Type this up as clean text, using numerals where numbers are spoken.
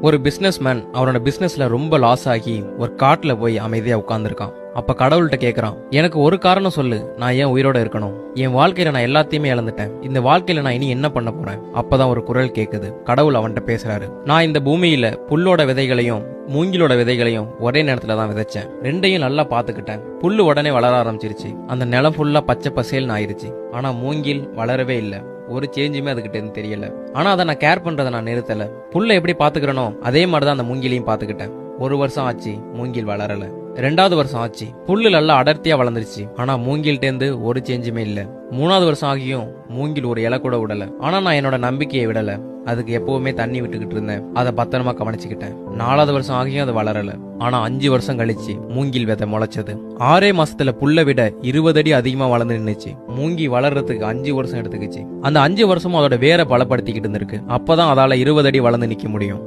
ஒரு பிசினஸ்மேன் அவனோட பிசினஸ்ல ரொம்ப லாஸ் ஆகி ஒரு காட்டுல போய் அமைதியா உட்கார்ந்துருக்கான். அப்ப கடவுள்கிட்ட கேக்குறான், எனக்கு ஒரு காரணம் சொல்லு, நான் ஏன் உயிரோட இருக்கணும்? என் வாழ்க்கையில நான் எல்லாத்தையுமே இழந்துட்டேன். இந்த வாழ்க்கையில நான் இனி என்ன பண்ண போறேன்? அப்பதான் ஒரு குரல் கேக்குது. கடவுள் அவன்கிட்ட பேசுறாரு. நான் இந்த பூமியில புல்லோட விதைகளையும் மூங்கிலோட விதைகளையும் ஒரே நேரத்துல தான் விதைச்சேன். ரெண்டையும் நல்லா பாத்துக்கிட்டேன். புல்லு உடனே வளர ஆரம்பிச்சிருச்சு. அந்த நிலம் ஃபுல்லா பச்சை பசேல்னு ஆயிருச்சு. ஆனா மூங்கில் வளரவே இல்லை. ஒரு சேஞ்சுமே அதுகிட்ட இருந்து தெரியல. ஆனா அதை நான் கேர் பண்றதை நான் நிறுத்தல. புல்லை எப்படி பாத்துக்கிறனோ அதே மாதிரிதான் அந்த மூங்கிலையும் பாத்துக்கிட்டேன். ஒரு வருஷம் ஆச்சு, மூங்கில் வளரல. 2வது வருஷம் ஆச்சு, புல்லு நல்லா அடர்த்தியா வளர்ந்துருச்சு. ஆனா மூங்கில்ட்ட இருந்து ஒரு சேஞ்சுமே இல்ல. 3வது வருஷம் ஆகியும் மூங்கில் ஒரு இலை கூட விடல. ஆனா நான் என்னோட நம்பிக்கையை விடல. அதுக்கு எப்பவுமே தண்ணி விட்டுக்கிட்டு இருந்தேன். அதை பத்திரமா கவனிச்சுக்கிட்டேன். 4வது வருஷம் ஆகியும் அது வளரல. ஆனா 5 வருஷம் கழிச்சு மூங்கில் விதை முளைச்சது. 6 மாசத்துல புல்லை விட 20 அடி அதிகமா வளர்ந்து நின்னுச்சு. மூங்கி வளர்றதுக்கு 5 வருஷம் எடுத்துக்கிச்சு. அந்த 5 வருஷமும் அதோட வேரை பலப்படுத்திக்கிட்டு இருந்திருக்கு. அப்பதான் அதால 20 அடி வளர்ந்து நிக்க முடியும்.